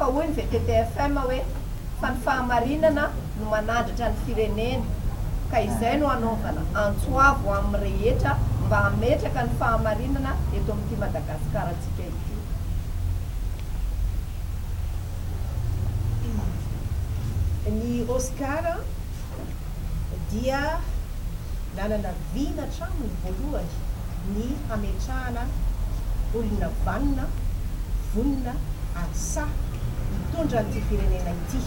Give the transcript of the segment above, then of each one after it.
fa hoy ny VTTFM hoe fa ny fahamarinana no manandratra ny firenena ka izay no anaovana antsoavo amin'ny rehetra mba hametraka ny fahamarinana eto amin'ity Madagasikara antsika ity. Ny Oscar dia nanana vina tramony voalohany ny hametrahana olona vanina vonina asa mitondra n'ity firenena ity.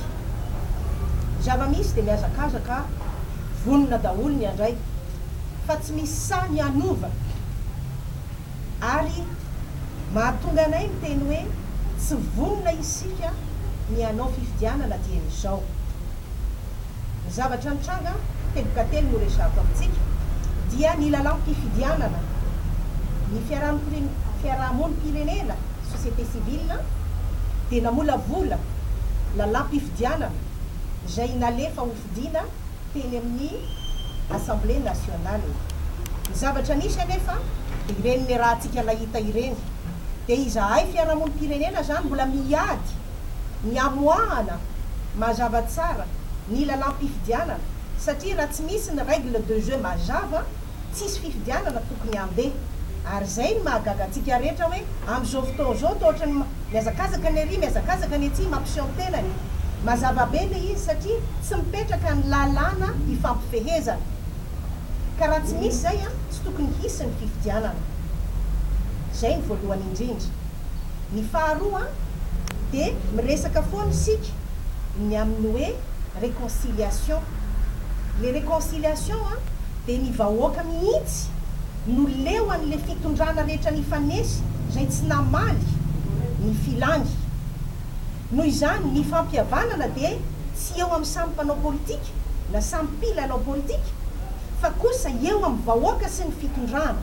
Zava-misy dia miazakazaka vonina daholo ny andray fa tsy misy sa ny anova ary mahatonga anay miteny hoe tsy vonina isika ny anao fifidianana dian'izao. Ny zavatra nitranga teboka telo no resako amintsika dia ny lalam-pifidianana ny fiarahamonim-pirenena société civile dia namolavola lalam-pifidianana izay nalefa hofidiana teny amin'ny Assemblée nationale. Ny zavatra nisy anefa dia ireny ny raha antsika nahita ireny dia izahay fiarahamonim-pirenena zany mbola miady ny amoahana mazava tsara ny lalam-pifidianana satria raha tsy misy ny règle de jeu mazava tsisy fifidianana tokony andeha. Ary zay ny mahagaga antsika rehetra hoe amin'izao fotoana zao toa ohatrany miazakazaka ny ary miazakazaka ny aty mampiseho tenany mazava be le izy satria tsy mipetraka ny lalàna ifampifehezana ka raha tsy misy zay tsy tokony hisy ny fifidianana. Zay ny voalohany indrindra. Ny faharoa dia miresaka foana isika ny amin'ny hoe réconciliation. Le réconciliation dia ny vahoaka mihitsy no leo an'le fitondrana rehetra ny fanesy zay tsy namaly ny filangy. Noho izany ny fampihavanana dia tsy eo amin'ny samy mpanao politika na samy mpilalao politika fa kosa eo amin'ny vahoaka sy ny fitondrana.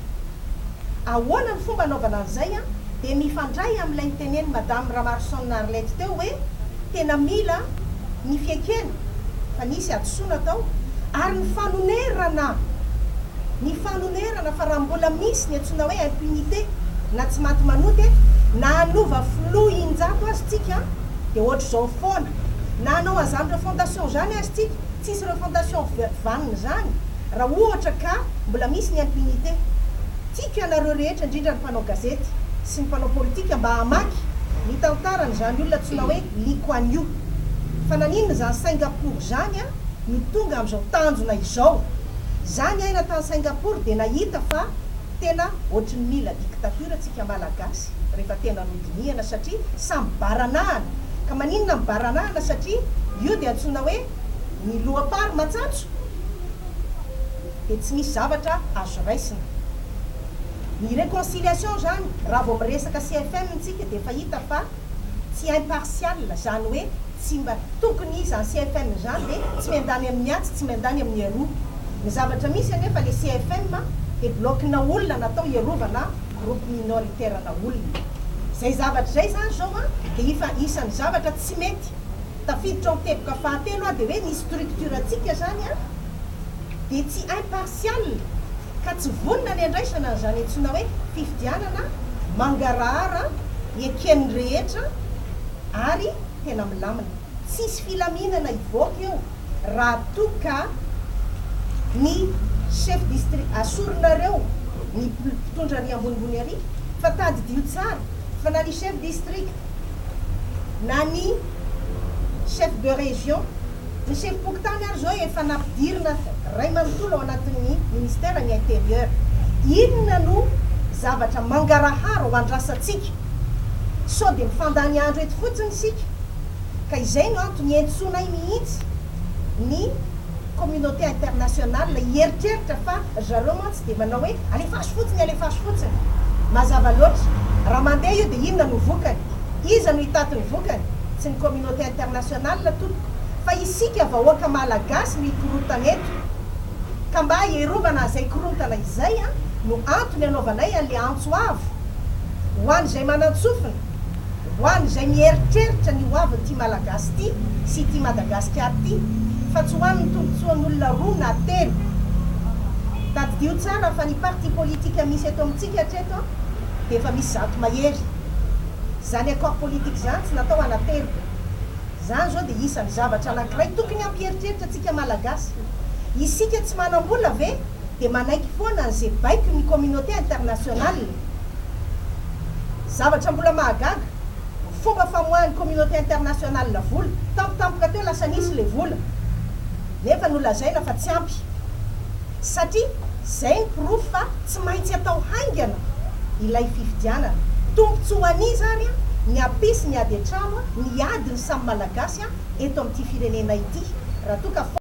Ahoana ny fomba anaovana an'izay dia mifandray amin'ilay niteneny Madame Ramarson Arlette teo hoe tena mila ny fiekena fa nisy adosoana tao ary ny fanonerana fa raha mbola misy ny antsoina hoe impunité na tsy maty manoty na anova flou injato azy tsika dia ohatra zao foana na anao azanitra fondation zany azy tsika tsisy ireo fondation vanina zany raha ohatra ka mbola misy ny impunité. Tiako ianareo rehetra indrindra ny mpanao gazety sy ny mpanao politika mba hamaky ny tantarany zany olona antsoina hoe Lee Kuan Yew fa naninona zany Singapour zany no tonga amin'izao tanjona izao. Zany aina tany Singapour dia nahita fa tena ohatrany mila dictature tsika malagasy rehefa tena nodinihana satria samy baranahana. Ka maninona mibaranahana satria io dia antsoina hoe ny lohapary matsatso dia tsy misy zavatra azo raisina. Ny réconciliation zany raha vao miresaka CFM tsika dia fahita fa tsy impartial zany hoe tsy mba tokony izy any CFM zany dia tsy mandany amin'ny atsy tsy mandany amin'ny aroa. Ny zavatra misy anefa le CFM dia blokina olona natao iarovana groupe minoritaire na olona. Zay zavatra zay zany zao dia isan'ny zavatra tsy mety tafiditra ho teboka fahatelo dia hoe ny structure antsika zany dia tsy impartial ka tsy vonina ny andraisana zany antsoina hoe fifidianana mangarahara ekeny rehetra ary tena milamina. Tsisy filaminana ivoaka eo raha toka ny chef district asoronareo ny mpitondra ary ambonimbony ary fa tadidio tsara fa na ny chef district na ny chef de région ny chef pokotany ary zao efa nampidirina ray manontolo ao anatin'ny ministère ny intérieur. Inona no zavatra mangarahara ho andrasantsika sao dia mifandany andro eto fotsiny isika ka izay no antony entsoinay mihitsy ny communauté internationale hieritreritra fa zareo mantsy dia manao hoe alefaso fotsiny mazava loatra raha mandeha io dia inona no vokany iza no hitati ny vokany tsy ny communauté internationale toko fa isika vahoaka malagasy ny korontana eto ka mba hierovana zay korontana izay no antony anaovanay an'le antsoavo ho an'izay manantsofina ho an'izay mieritreritra ny hoaviny ty malagasy ty sy ty Madagasikara ty fa tsy hoan'ny tombotsoan'olona roa na telo. Tadidio tsara fa ny parti politika misy eto amintsika hatreto dia efa misy zato mahery zany accord politique zany tsy natao anatelo zany zao dia isan'ny zavatra anankiray tokony ampieritreritra atsika malagasy isika tsy manam-bola ve dia manaiky foana an'izay baiko ny communauté internationale zavatra mbola mahagaga fomba famoahan'ny communauté internationale vola tampotampoka teo lasa nisy le vola nefa nolazaina fa tsy ampy satria zay ny pirofo fa tsy maintsy atao haingana ilay fifidianana tombontso ho anizy ary a ny apisy ny ady an-trano a ny ady ny samy malagasy a eto amin'ity firenena ity raha toka